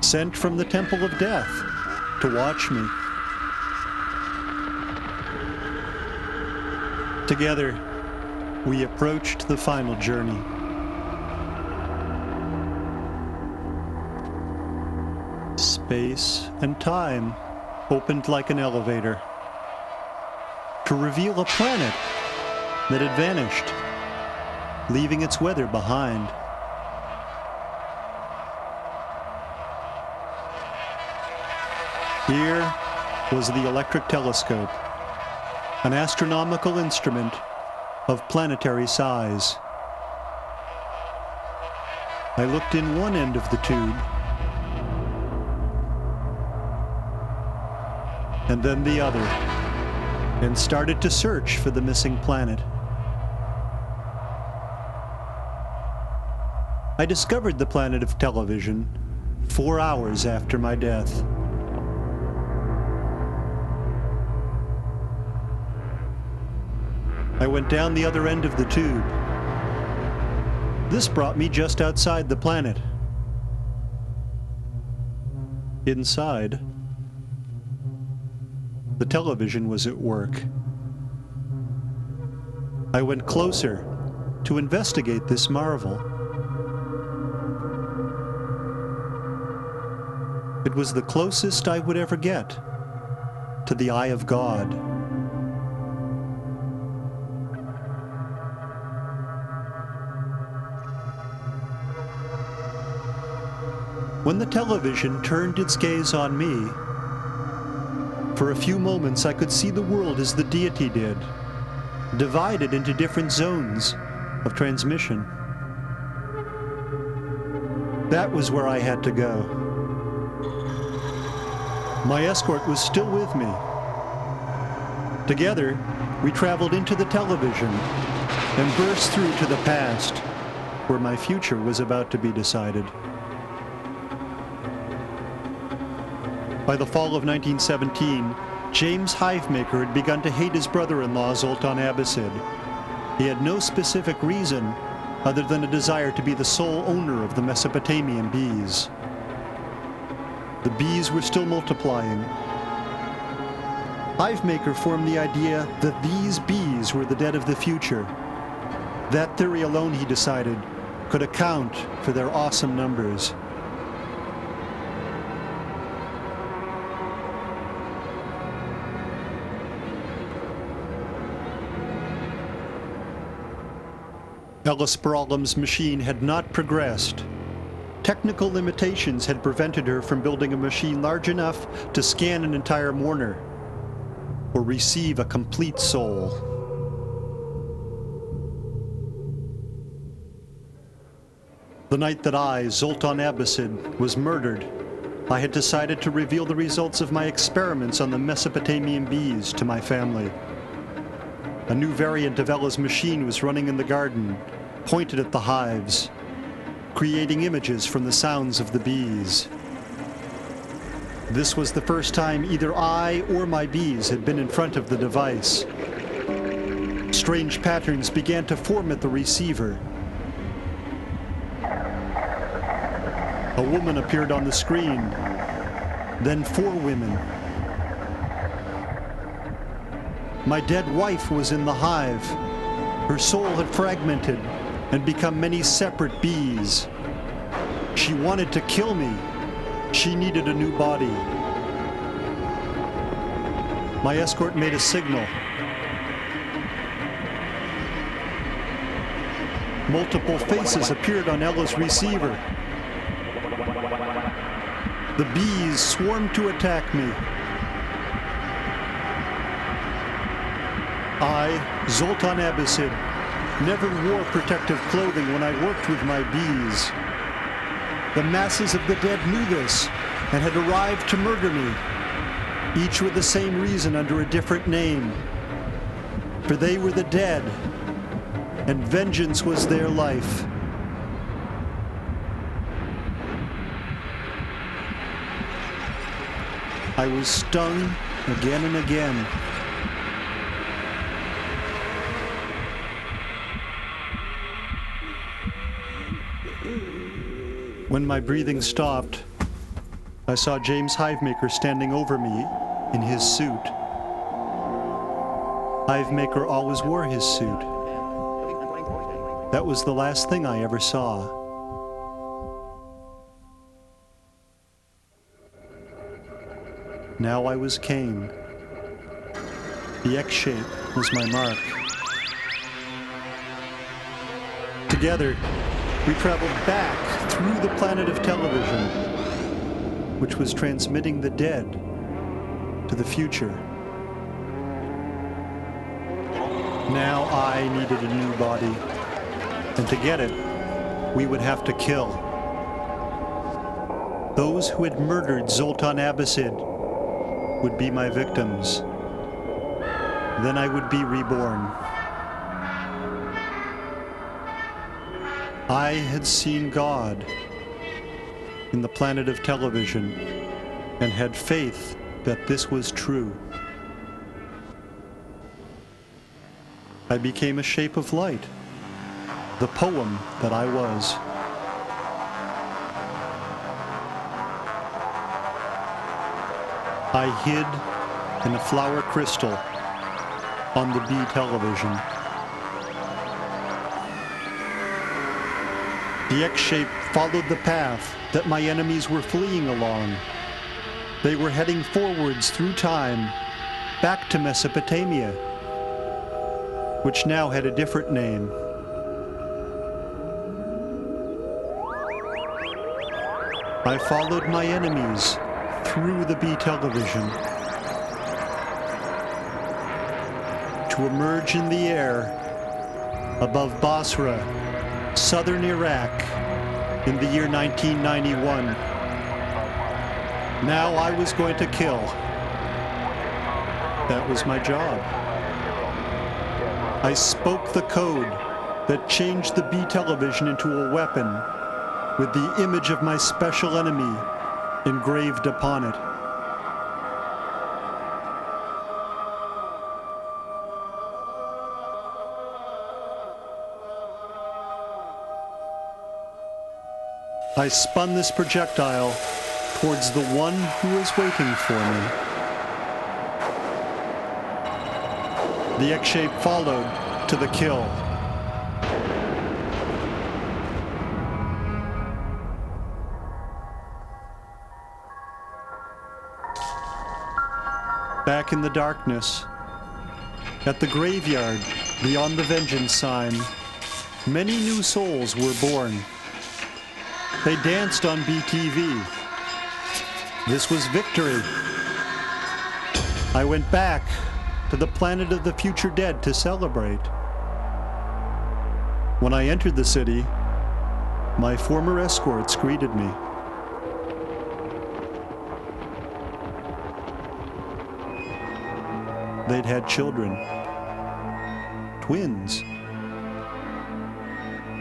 sent from the Temple of Death to watch me. Together, we approached the final journey. Space and time opened like an elevator to reveal a planet that had vanished, leaving its weather behind. Here was the electric telescope, an astronomical instrument of planetary size. I looked in one end of the tube, and then the other, and started to search for the missing planet. I discovered the planet of television 4 hours after my death. I went down the other end of the tube. This brought me just outside the planet. Inside, the television was at work. I went closer to investigate this marvel. It was the closest I would ever get to the eye of God. When the television turned its gaze on me, for a few moments I could see the world as the deity did, divided into different zones of transmission. That was where I had to go. My escort was still with me. Together, we traveled into the television and burst through to the past, where my future was about to be decided. By the fall of 1917, James Hivemaker had begun to hate his brother-in-law Zoltan Abbasid. He had no specific reason other than a desire to be the sole owner of the Mesopotamian bees. The bees were still multiplying. Hivemaker formed the idea that these bees were the dead of the future. That theory alone, he decided, could account for their awesome numbers. Ellis Bartolom's machine had not progressed. Technical limitations had prevented her from building a machine large enough to scan an entire mourner or receive a complete soul. The night that I, Zoltan Abbasid, was murdered, I had decided to reveal the results of my experiments on the Mesopotamian bees to my family. A new variant of Ella's machine was running in the garden, pointed at the hives, creating images from the sounds of the bees. This was the first time either I or my bees had been in front of the device. Strange patterns began to form at the receiver. A woman appeared on the screen, then 4 women. My dead wife was in the hive. Her soul had fragmented and become many separate bees. She wanted to kill me. She needed a new body. My escort made a signal. Multiple faces appeared on Ella's receiver. The bees swarmed to attack me. I, Zoltan Abbasid, never wore protective clothing when I worked with my bees. The masses of the dead knew this and had arrived to murder me, each with the same reason under a different name. For they were the dead, and vengeance was their life. I was stung again and again. When my breathing stopped, I saw James Hivemaker standing over me in his suit. Hivemaker always wore his suit. That was the last thing I ever saw. Now I was Cain. The X shape was my mark. Together, we traveled back through the planet of television, which was transmitting the dead to the future. Now I needed a new body, and to get it, we would have to kill. Those who had murdered Zoltan Abbasid would be my victims. Then I would be reborn. I had seen God in the planet of television and had faith that this was true. I became a shape of light, the poem that I was. I hid in a flower crystal on the bee television. The X-shape followed the path that my enemies were fleeing along. They were heading forwards through time, back to Mesopotamia, which now had a different name. I followed my enemies through the bee television to emerge in the air above Basra, southern Iraq, in the year 1991. Now I was going to kill. That was my job. I spoke the code that changed the bee television into a weapon with the image of my special enemy engraved upon it. I spun this projectile towards the one who was waiting for me. The X-shape followed to the kill. Back in the darkness, at the graveyard beyond the vengeance sign, many new souls were born. They danced on BTV. This was victory. I went back to the planet of the future dead to celebrate. When I entered the city, My former escorts greeted me. They'd had children. Twins.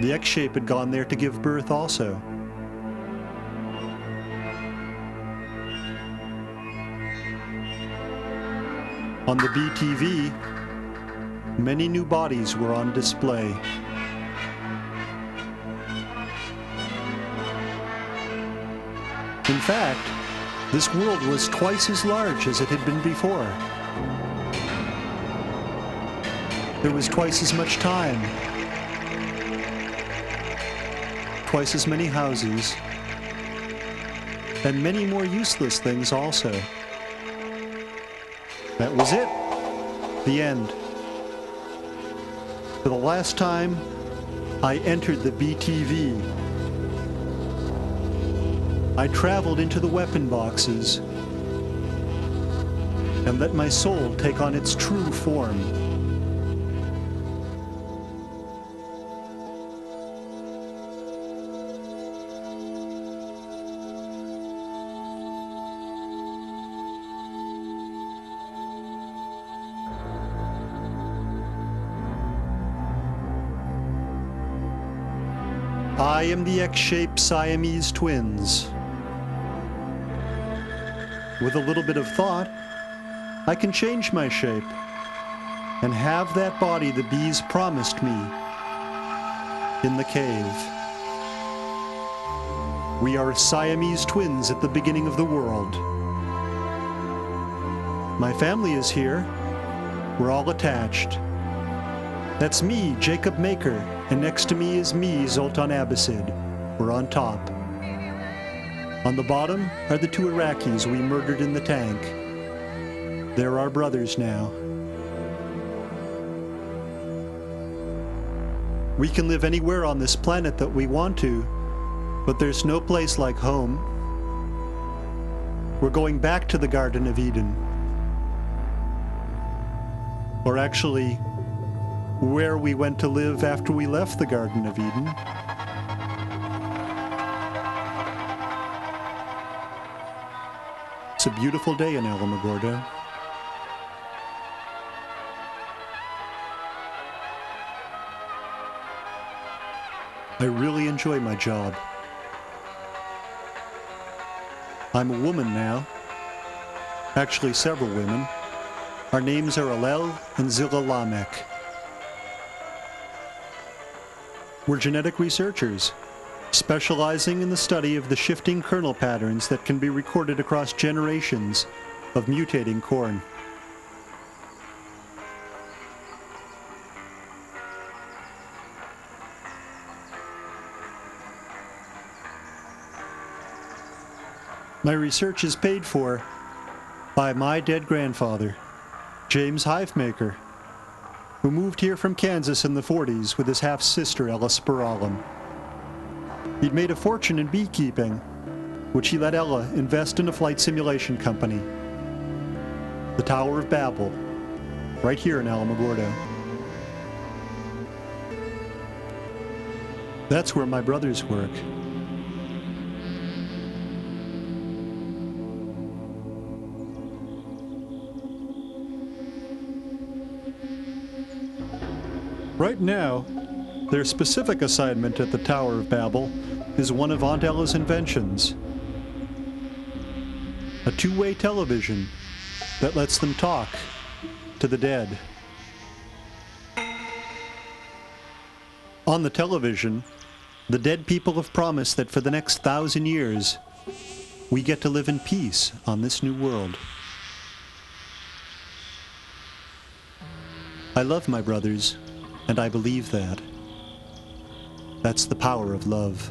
The X-shape had gone there to give birth also. On the BTV, many new bodies were on display. In fact, this world was twice as large as it had been before. There was twice as much time, twice as many houses, and many more useless things also. That was it. The end. For the last time, I entered the BTV. I traveled into the weapon boxes and let my soul take on its true form. I am the X-shaped Siamese twins. With a little bit of thought, I can change my shape and have that body the bees promised me in the cave. We are Siamese twins at the beginning of the world. My family is here. We're all attached. That's me, Jacob Maker, and next to me is me, Zoltan Abbasid. We're on top. On the bottom are the two Iraqis we murdered in the tank. They're our brothers now. We can live anywhere on this planet that we want to, but there's no place like home. We're going back to the Garden of Eden. Or actually, where we went to live after we left the Garden of Eden. It's a beautiful day in Alamogordo. I really enjoy my job. I'm a woman now. Actually, several women. Our names are Alel and Zilla Lamek. We're genetic researchers, specializing in the study of the shifting kernel patterns that can be recorded across generations of mutating corn. My research is paid for by my dead grandfather, James Hivemaker, who moved here from Kansas in the 40s with his half-sister Ella Spiralim. He'd made a fortune in beekeeping, which he let Ella invest in a flight simulation company, the Tower of Babel, right here in Alamogordo. That's where my brothers work. Right now, their specific assignment at the Tower of Babel is one of Aunt Ella's inventions. A two-way television that lets them talk to the dead. On the television, the dead people have promised that for the next 1,000 years, we get to live in peace on this new world. I love my brothers, and I believe that. That's the power of love.